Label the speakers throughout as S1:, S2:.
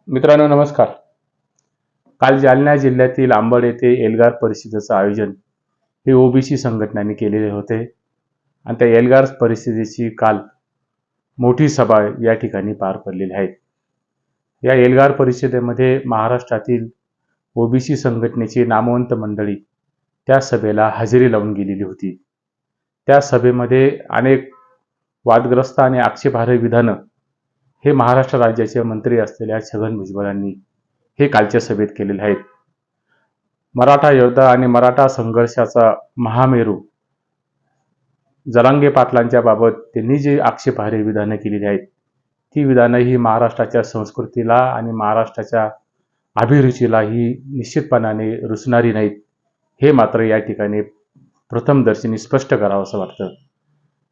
S1: मित्रांनो नमस्कार. काल जालना जिल्ह्यातील अंबड येथे एल्गार परिषदेचं आयोजन हे ओबीसी संघटनांनी केलेले होते आणि त्या एल्गार परिषदेची काल मोठी सभा या ठिकाणी पार पडलेली आहे. या एल्गार परिषदेमध्ये महाराष्ट्रातील ओबीसी संघटनेची नामवंत मंडळी त्या सभेला हजेरी लावून गेलेली होती. त्या सभेमध्ये अनेक वादग्रस्त आणि आक्षेपार्ह विधानं हे महाराष्ट्र राज्याचे मंत्री असलेल्या छगन भुजबळांनी हे कालच्या सभेत केलेले आहेत. मराठा योद्धा आणि मराठा संघर्षाचा महामेरू जरांगे पाटलांच्या बाबत त्यांनी जी आक्षेपार्ह विधानं केलेली आहेत ती विधानं ही महाराष्ट्राच्या संस्कृतीला आणि महाराष्ट्राच्या अभिरुचीला ही निश्चितपणाने रुचणारी नाहीत, हे मात्र या ठिकाणी प्रथमदर्शनी स्पष्ट करावं असं वाटतं.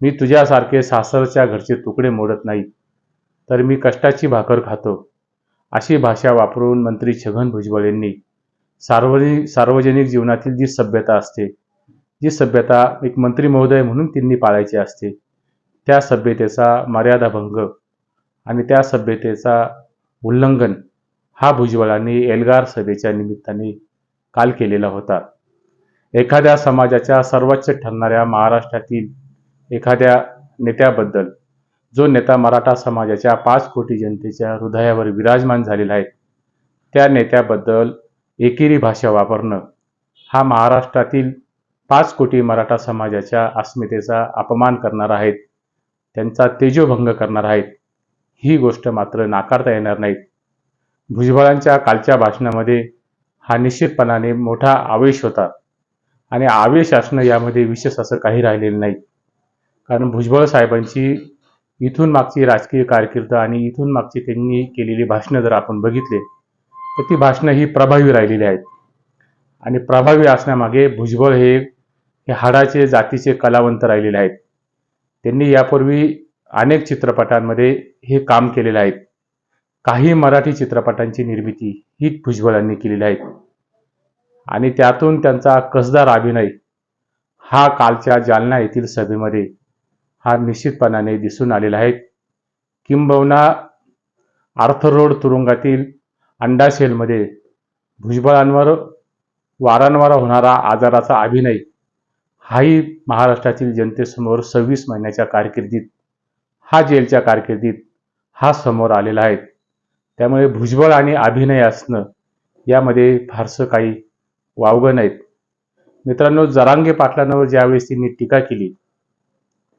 S1: मी तुझ्यासारखे सासरच्या घरचे तुकडे मोडत नाही, तर मी कष्टाची भाकर खातो, अशी भाषा वापरून मंत्री छगन भुजबळ यांनी सार्वजनिक जीवनातील जी सभ्यता असते, जी सभ्यता एक मंत्री महोदय म्हणून त्यांनी पाळायची असते, त्या सभ्यतेचा मर्यादाभंग आणि त्या सभ्यतेचा उल्लंघन हा भुजबळांनी एल्गार सभेच्या निमित्ताने काल केलेला होता. एखाद्या समाजाच्या सर्वोच्च ठरणाऱ्या महाराष्ट्रातील एखाद्या नेत्याबद्दल, जो नेता मराठा समाजाच्या 5 कोटी जनतेच्या हृदयावर विराजमान झालेला आहे, त्या नेत्याबद्दल एकेरी भाषा वापरणं हा महाराष्ट्रातील 5 कोटी मराठा समाजाच्या अस्मितेचा अपमान करणार आहेत, त्यांचा तेजोभंग करणार आहेत, ही गोष्ट मात्र नाकारता येणार नाहीत. भुजबळांच्या कालच्या भाषणामध्ये हा निश्चितपणाने मोठा आवेश होता आणि आवेश असणं यामध्ये विशेष असं काही राहिलेलं नाही. कारण भुजबळ साहेबांची इथून मागची राजकीय कारकीर्द आणि इथून मागची त्यांनी केलेली भाषणं जर आपण बघितले तर ती भाषणं ही प्रभावी राहिलेली आहेत आणि प्रभावी असण्यामागे भुजबळ हे हाडाचे जातीचे कलावंत राहिलेले आहेत. त्यांनी यापूर्वी अनेक चित्रपटांमध्ये हे काम केलेलं आहे. काही मराठी चित्रपटांची निर्मिती ही भुजबळांनी केलेली आहे आणि त्यातून त्यांचा कसदार अभिनय हा कालच्या जालना येथील सभेमध्ये हा निश्चितपणाने दिसून आलेला आहे. किंबहुना आर्थर रोड तुरुंगातील अंडाशेलमध्ये भुजबळांवर वारंवार होणारा आजाराचा अभिनय हाही महाराष्ट्रातील जनतेसमोर 26 महिन्याच्या कारकिर्दीत, हा जेलच्या कारकिर्दीत हा समोर आलेला आहे. त्यामुळे भुजबळ आणि अभिनय असणं यामध्ये फारसं काही वावगं नाहीत. मित्रांनो, जरांगे पाटलांवर ज्यावेळेस त्यांनी टीका केली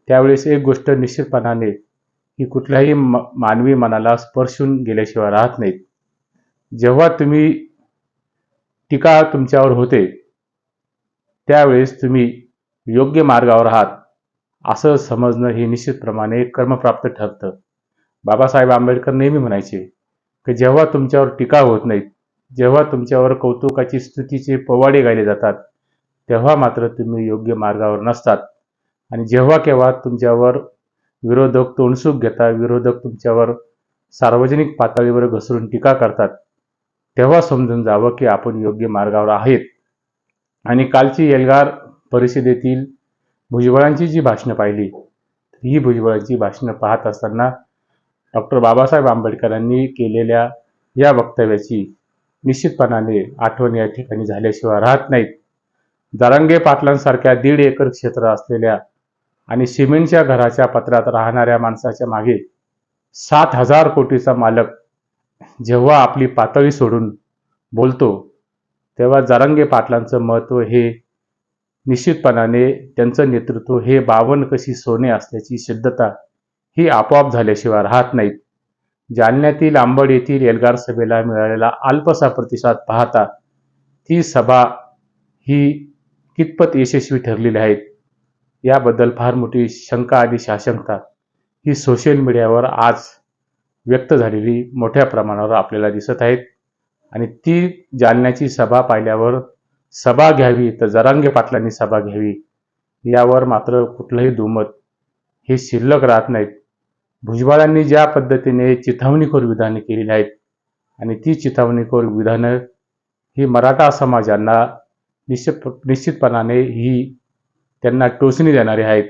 S1: त्यावेळेस एक गोष्ट निश्चितपणाने ही कुठल्याही मानवी मनाला स्पर्शून गेल्याशिवाय राहत नाहीत. जेव्हा तुम्ही टीका तुमच्यावर होते त्यावेळेस तुम्ही योग्य मार्गावर आहात असं समजणं हे निश्चितप्रमाणे कर्मप्राप्त ठरतं. बाबासाहेब आंबेडकर नेहमी म्हणायचे की जेव्हा तुमच्यावर टीका होत नाहीत, जेव्हा तुमच्यावर कौतुकाची स्तुतीचे पोवाडे गायले जातात, तेव्हा मात्र तुम्ही योग्य मार्गावर नसतात आणि जेव्हा केव्हा तुमच्यावर विरोधक तोंडसूक घेतात, विरोधक तुमच्यावर सार्वजनिक पातळीवर घसरून टीका करतात, तेव्हा समजून जावं की आपण योग्य मार्गावर आहेत. आणि कालची एल्गार परिषदेतील भुजबळांची जी भाषणं पाहिली, ही भुजबळांची भाषणं पाहत असताना डॉक्टर बाबासाहेब आंबेडकरांनी केलेल्या या वक्तव्याची निश्चितपणाने आठवण या ठिकाणी झाल्याशिवाय राहत नाहीत. जरांगे पाटलांसारख्या 1.5 एकर क्षेत्र असलेल्या आणि सिमेंटच्या घराच्या पत्र्यात राहणाऱ्या माणसाच्या मागे 7,000 कोटीचा मालक जेव्हा आपली पातळी सोडून बोलतो, तेव्हा जरांगे पाटलांचं महत्त्व हे निश्चितपणाने त्यांचं नेतृत्व हे 52 कशी सोने असल्याची सिद्धता ही आपोआप झाल्याशिवाय राहत नाहीत. जालन्यातील अंबड येथील एल्गार सभेला मिळालेला अल्पसा प्रतिसाद पाहता ती सभा ही कितपत यशस्वी ठरलेली आहे याबद्दल फार मोठी शंका आणि साशंकता ही सोशल मीडियावर आज व्यक्त झालेली मोठ्या प्रमाणावर आपल्याला दिसत आहेत. आणि ती जालन्याची सभा पाहिल्यावर सभा घ्यावी तर जरांगे पाटलांनी सभा घ्यावी यावर मात्र कुठलंही दुमत हे शिल्लक राहत नाहीत. भुजबळांनी ज्या पद्धतीने चिथावणीखोर विधाने केलेली आहेत आणि ती चिथावणीखोर विधानं ही मराठा समाजांना निश्चितपणाने ही त्यांना टोचणी देणारे आहेत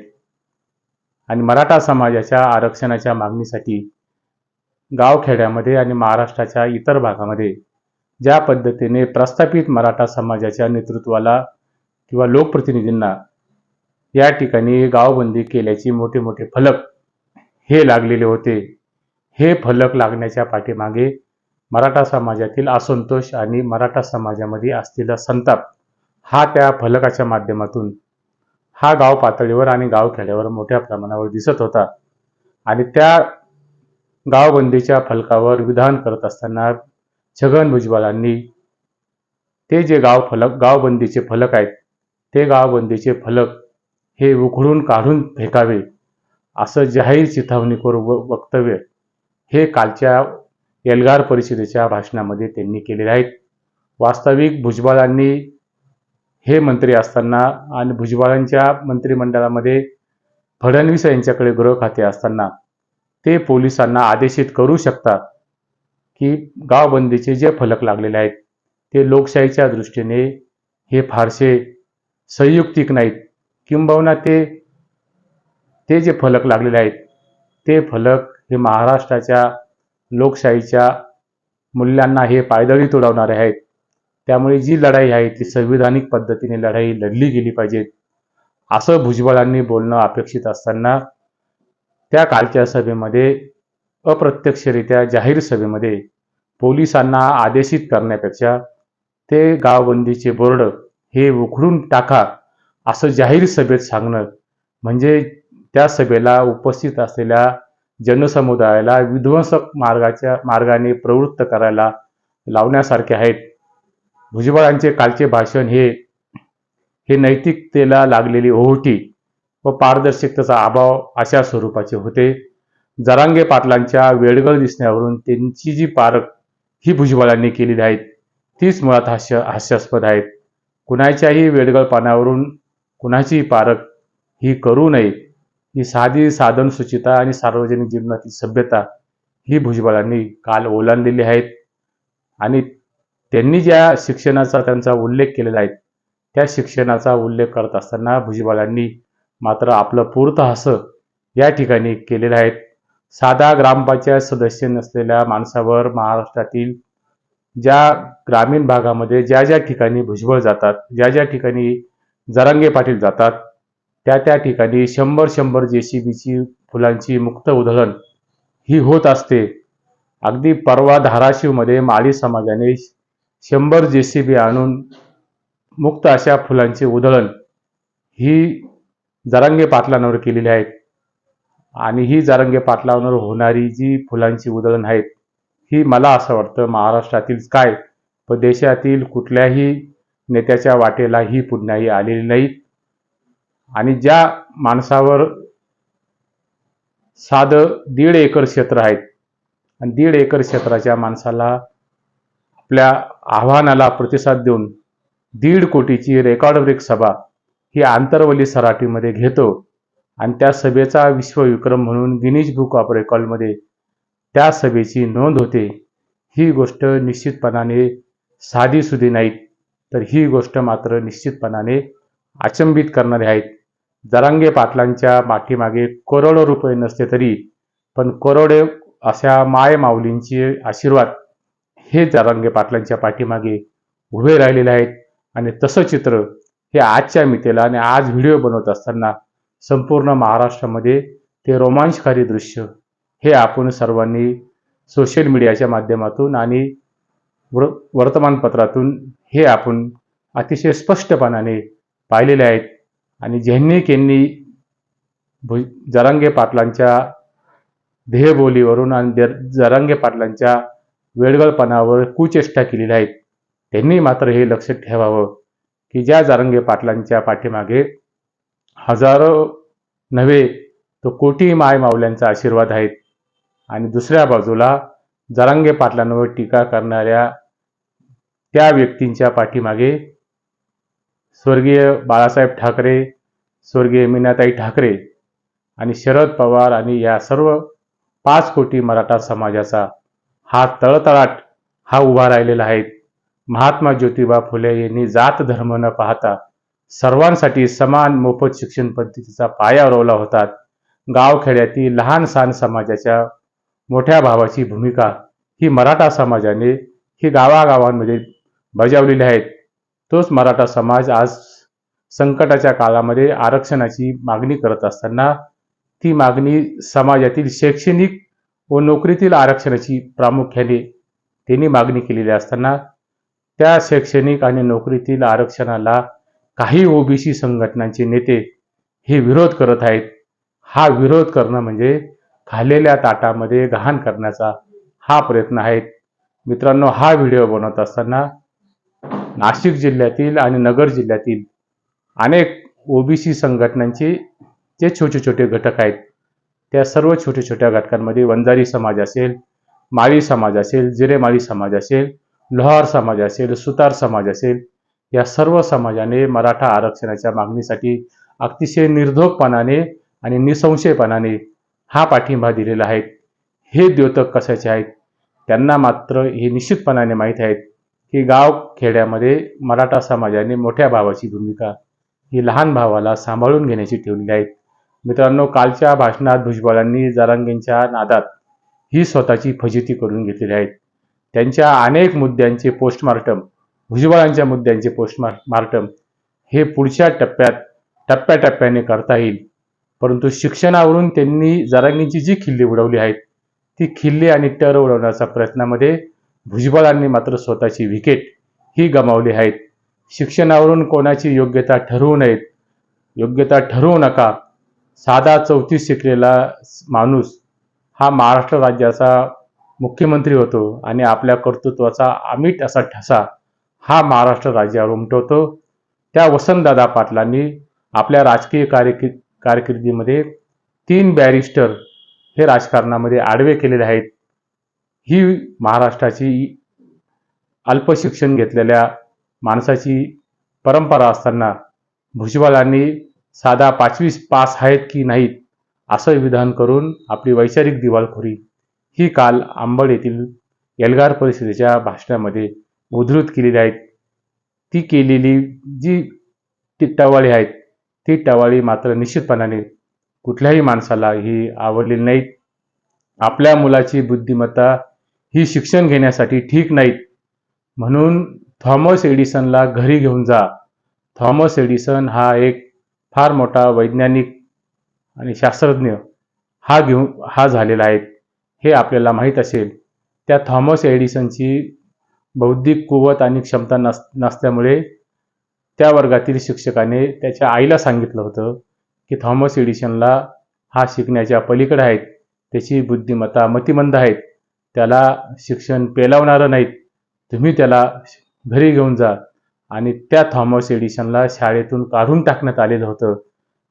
S1: आणि मराठा समाजाच्या आरक्षणाच्या मागणीसाठी गावखेड्यामध्ये आणि महाराष्ट्राच्या इतर भागामध्ये ज्या पद्धतीने प्रस्थापित मराठा समाजाच्या नेतृत्वाला किंवा लोकप्रतिनिधींना या ठिकाणी गावबंदी केल्याची मोठे मोठे फलक हे लागलेले होते. हे फलक लागण्याच्या पाठीमागे मराठा समाजातील असंतोष आणि मराठा समाजामध्ये असलेला संताप हा त्या फलकाच्या माध्यमातून हा गाव पातळीवर आणि गावखेड्यावर मोठ्या प्रमाणावर दिसत होता. आणि त्या गावबंदीच्या फलकावर विधान करत असताना छगन भुजबळांनी ते जे गावबंदीचे फलक आहेत ते गावबंदीचे फलक हे उखडून काढून फेकावे असं जाहीर चिथावणीखोर वक्तव्य हे कालच्या एल्गार परिषदेच्या भाषणामध्ये त्यांनी केलेले आहेत. वास्तविक भुजबळांनी हे मंत्री असताना आणि भुजबळांच्या मंत्रिमंडळामध्ये फडणवीस यांच्याकडे गृह खाते असताना ते पोलिसांना आदेशित करू शकतात की गावबंदीचे जे फलक लागलेले आहेत ते लोकशाहीच्या दृष्टीने हे फारसे संयुक्तिक नाहीत, किंबहुना ते जे फलक लागलेले आहेत ते फलक हे महाराष्ट्राच्या लोकशाहीच्या मूल्यांना हे पायदळी तुडवणारे आहेत. त्यामुळे जी लढाई आहे ती संविधानिक पद्धतीने लढाई लढली गेली पाहिजे असं भुजबळांनी बोलणं अपेक्षित असताना त्या कालच्या सभेमध्ये अप्रत्यक्षरित्या जाहीर सभेमध्ये पोलिसांना आदेशित करण्यापेक्षा ते गावबंदीचे बोर्ड हे उखडून टाका असं जाहीर सभेत सांगणं म्हणजे त्या सभेला उपस्थित असलेल्या जनसमुदायाला विध्वंसक मार्गाने प्रवृत्त करायला लावण्यासारखे आहेत. भुजबळांचे कालचे भाषण हे नैतिकतेला लागलेली ओहोटी व पारदर्शकतेचा अभाव अशा स्वरूपाचे होते. जरांगे पाटलांच्या वेडगळ दिसण्यावरून त्यांची जी पारख ही भुजबळांनी केलेली आहेत तीच मुळात हास्यास्पद आहेत. कुणाच्याही वेडगळपणावरून कुणाचीही पारख ही करू नये. ही साधी साधन सुचिता आणि सार्वजनिक जीवनातील सभ्यता ही भुजबळांनी काल ओलांडलेली आहेत. आणि त्यांनी ज्या शिक्षणाचा त्यांचा उल्लेख केलेला आहे त्या शिक्षणाचा उल्लेख करत असताना भुजबळांनी मात्र आपलं पूर्त हास्य या ठिकाणी केलेलं आहे. साधा ग्रामपंचायत सदस्य नसलेल्या माणसावर महाराष्ट्रातील ज्या ग्रामीण भागामध्ये ज्या ज्या ठिकाणी भुजबळ जातात, ज्या ज्या ठिकाणी जरांगे पाटील जातात त्या ठिकाणी 100 JCBची फुलांची मुक्त उधळण ही होत असते. अगदी परवा धाराशिवमध्ये माळी समाजाने 100 JCB आणून मुक्त अशा फुलांची उधळण ही जरांगे पाटलांवर केलेली आहेत. आणि ही जरांगे पाटलांवर होणारी जी फुलांची उधळण आहेत ही मला असं वाटतं महाराष्ट्रातील काय व देशातील कुठल्याही नेत्याच्या वाटेला ही पुण्याही आलेली नाहीत. आणि ज्या माणसावर साधं 1.5 एकर क्षेत्र आहेत आणि 1.5 एकर क्षेत्राच्या माणसाला आपल्या आव्हानाला प्रतिसाद देऊन 1.5 कोटीची रेकॉर्ड ब्रेक सभा ही आंतरवली सराटीमध्ये घेतो आणि त्या सभेचा विश्वविक्रम म्हणून गिनीज बुक ऑफ रेकॉर्डमध्ये त्या सभेची नोंद होते. ही गोष्ट निश्चितपणाने साधीसुधी नाही, तर ही गोष्ट मात्र निश्चितपणाने अचंबित करणारी आहेत. जरांगे पाटलांच्या पाठीमागे करोडो रुपये नसले तरी पण करोडो अशा मायमाऊलींचे आशीर्वाद हे जरांगे पाटलांच्या पाठीमागे उभे राहिलेले आहेत. आणि तसं चित्र हे आजच्या मितीला आणि आज व्हिडिओ बनवत असताना संपूर्ण महाराष्ट्रामध्ये ते रोमांचकारी दृश्य हे आपण सर्वांनी सोशल मीडियाच्या माध्यमातून आणि वर्तमानपत्रातून हे आपण अतिशय स्पष्टपणाने पाहिलेले आहेत. आणि ज्यांनी जरांगे पाटलांच्या ध्येयबोलीवरून आणि जरांगे पाटलांच्या वेडगळपणावर कुचेष्टा केलेल्या आहेत त्यांनी मात्र हे लक्षात ठेवावं की ज्या जरांगे पाटलांच्या पाठीमागे हजारो नव्हे तो कोटी मायमाऊल्यांचा आशीर्वाद आहेत. आणि दुसऱ्या बाजूला जरांगे पाटलांवर टीका करणाऱ्या त्या व्यक्तींच्या पाठीमागे स्वर्गीय बाळासाहेब ठाकरे, स्वर्गीय मीनाताई ठाकरे आणि शरद पवार आणि या सर्व 5 कोटी मराठा समाजाचा हा तळतळाट हा उभा राहिलेला आहे. महात्मा ज्योतिबा फुले यांनी जात धर्म न पाहता सर्वांसाठी समान मोफत शिक्षण पद्धतीचा पाया रोवला होता. गावखेड्यातील लहान सहान समाजाच्या मोठ्या भावाची भूमिका ही मराठा समाजाने ही गावागावांमध्ये बजावलेली आहे. तोच मराठा समाज आज संकटाच्या काळामध्ये आरक्षणाची मागणी करत असताना ती मागणी समाजातील शैक्षणिक व नोकरीतील आरक्षणाची प्रामुख्याने त्यांनी मागणी केलेली असताना त्या शैक्षणिक आणि नोकरीतील आरक्षणाला काही ओबीसी संघटनांचे नेते हे विरोध करत आहेत. हा विरोध करणं म्हणजे खाल्लेल्या ताटामध्ये घाण करण्याचा हा प्रयत्न आहे. मित्रांनो, हा व्हिडिओ बनवत असताना नाशिक जिल्ह्यातील आणि नगर जिल्ह्यातील अनेक ओबीसी संघटनांचे जे छोटे छोटे घटक आहेत त्या सर्व छोट्या छोट्या घटकांमध्ये वंजारी समाज असेल, माळी समाज असेल, जिरेमाळी समाज असेल, लोहार समाज असेल, सुतार समाज असेल, या सर्व समाजाने मराठा आरक्षणाच्या मागणीसाठी अतिशय निर्धोकपणाने आणि निसंशयपणाने हा पाठिंबा दिलेला आहे. हे द्योतक कशाचे आहेत? त्यांना मात्र हे निश्चितपणाने माहीत आहेत की गाव खेड्यामध्ये मराठा समाजाने मोठ्या भावाची भूमिका ही लहान भावाला सांभाळून घेण्याची ठेवलेली आहे. मित्रांनो, कालच्या भाषणात भुजबळांनी जरांगेंच्या नादात ही स्वतःची फजिती करून घेतलेली आहे. त्यांच्या अनेक मुद्द्यांचे पोस्टमार्टम, भुजबळांच्या मुद्द्यांचे पोस्टमार्टम हे पुढच्या टप्प्याटप्प्याने करता येईल. परंतु शिक्षणावरून त्यांनी जरांगेंची जी खिल्ली उडवली आहेत ती खिल्ली आणि टर उडवण्याच्या प्रयत्नामध्ये भुजबळांनी मात्र स्वतःची विकेट ही गमावली आहेत. शिक्षणावरून कोणाची योग्यता ठरवू नयेत, योग्यता ठरवू नका. साधा 34 शिकलेला माणूस हा महाराष्ट्र राज्याचा मुख्यमंत्री होतो आणि आपल्या कर्तृत्वाचा अमिट असा ठसा हा महाराष्ट्र राज्यावर उमटवतो. त्या वसंतदादा पाटलांनी आपल्या राजकीय कारकिर्दीमध्ये 3 बॅरिस्टर हे राजकारणामध्ये आडवे केलेले आहेत. ही महाराष्ट्राची अल्पशिक्षण घेतलेल्या माणसाची परंपरा असताना भुजबळांनी साधा 5वी पास आहेत की नाहीत असं विधान करून आपली वैचारिक दिवाळखोरी ही काल अंबड येथील एल्गार परिषदेच्या भाषणामध्ये उद्धृत केलेली आहेत. ती केलेली जी टवाळी आहेत ती टवाळी मात्र निश्चितपणाने कुठल्याही माणसाला ही आवडलेली नाहीत. आपल्या मुलाची बुद्धिमत्ता ही शिक्षण घेण्यासाठी ठीक नाहीत म्हणून थॉमस एडिसनला घरी घेऊन जा. थॉमस एडिसन हा एक फार मोठा वैज्ञानिक आणि शास्त्रज्ञ हा झालेला आहे हे आपल्याला माहीत असेल. त्या थॉमस एडिसनची बौद्धिक कुवत आणि क्षमता नसल्यामुळे त्या वर्गातील शिक्षकाने त्याच्या आईला सांगितलं होतं की थॉमस एडिसनला हा शिकण्याच्या पलीकडे आहेत, त्याची बुद्धिमत्ता मतिमंद आहेत, त्याला शिक्षण पेलवणारं नाहीत, तुम्ही त्याला घरी घेऊन जा. आणि त्या थॉमस एडिसनला शाळेतून काढून टाकण्यात आलेलं होतं.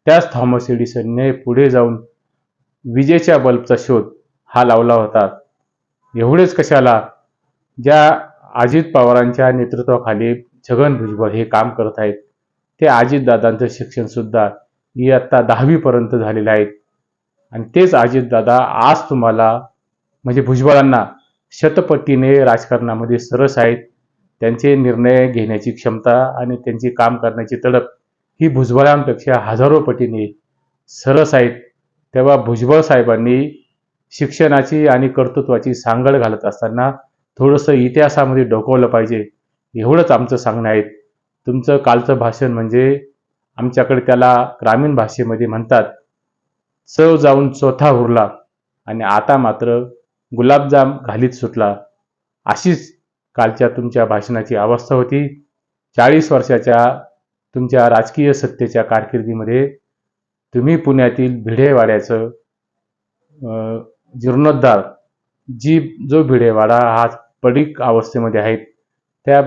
S1: त्याच थॉमस एडिसनने पुढे जाऊन विजेच्या बल्बचा शोध हा लावला होता. एवढेच कशाला, ज्या अजित पवारांच्या नेतृत्वाखाली छगन भुजबळ हे काम करत आहेत ते अजितदादांचं शिक्षण सुद्धा इयत्ता 10वी पर्यंत झालेलं आहे. आणि तेच अजितदादा आज तुम्हाला म्हणजे भुजबळांना शतपटीने राजकारणामध्ये सरस आहेत. त्यांचे निर्णय घेण्याची क्षमता आणि त्यांची काम करण्याची तडप ही भुजबळांपेक्षा हजारो पटीने सरस आहेत. तेव्हा भुजबळ साहेबांनी शिक्षणाची आणि कर्तृत्वाची सांगड घालत असताना थोडंसं इतिहासामध्ये डोकवलं पाहिजे, एवढंच आमचं सांगणं आहे. तुमचं कालचं भाषण म्हणजे आमच्याकडे त्याला ग्रामीण भाषेमध्ये म्हणतात चव जाऊन चोथा उरला आणि आता मात्र गुलाबजाम घालीत सुटला, अशीच कालच्या तुमच्या भाषणाची अवस्था होती. 40 वर्षाच्या तुमच्या राजकीय सत्तेच्या कारकिर्दीमध्ये तुम्ही पुण्यातील भिडेवाड्याचं जीर्णोद्धार जो भिडेवाडा हा पडीक अवस्थेमध्ये आहे त्या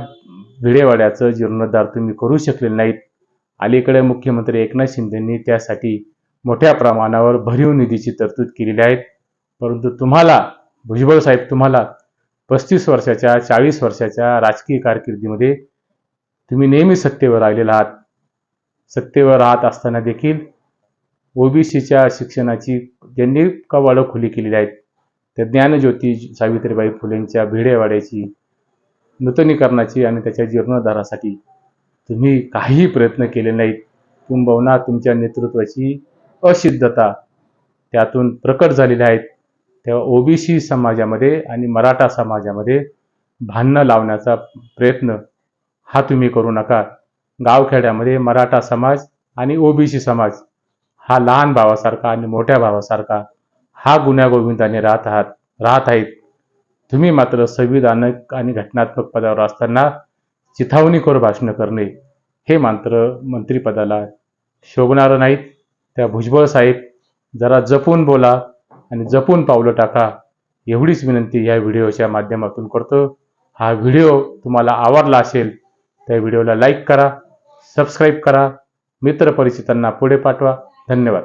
S1: भिडेवाड्याचं जीर्णोद्धार तुम्ही करू शकले नाहीत. अलीकडे मुख्यमंत्री एकनाथ शिंदेंनी त्यासाठी मोठ्या प्रमाणावर भरीव निधीची तरतूद केलेली आहे. परंतु तुम्हाला भुजबळ साहेब, तुम्हाला 35 वर्षाच्या 40 वर्षाच्या राजकीय कारकिर्दीमध्ये तुम्ही नेहमी सत्तेवर आलेला आहात. सत्तेवर राहत असताना देखील ओबीसीच्या शिक्षणाची ज्यांनी कवाडं खुली केलेली आहेत त्या ज्ञानज्योती सावित्रीबाई फुलेंच्या भिडेवाड्याची नूतनीकरणाची आणि त्याच्या जीर्णोद्धारासाठी तुम्ही काहीही प्रयत्न केले नाहीत. किंबहुना तुमच्या नेतृत्वाची असिद्धता त्यातून प्रकट झालेली आहेत. तेव्हा ओबीसी समाजामध्ये आणि मराठा समाजामध्ये भांडणं लावण्याचा प्रयत्न हा तुम्ही करू नका. गावखेड्यामध्ये मराठा समाज आणि ओबीसी समाज हा लहान भावासारखा आणि मोठ्या भावासारखा हा गुण्यागोविंदाने राहत आहेत. तुम्ही मात्र संविधानिक आणि घटनात्मक पदावर असताना चिथावणीखोर भाषणं करणे हे मात्र मंत्रिपदाला शोभणारं नाहीत. त्या भुजबळ साहेब जरा जपून बोला आणि जपून पावलं टाका, एवढीच विनंती या व्हिडिओच्या माध्यमातून करतो. हा व्हिडिओ तुम्हाला आवडला असेल त्या व्हिडिओला लाईक करा, सबस्क्राईब करा, मित्रपरिचितांना पुढे पाठवा. धन्यवाद.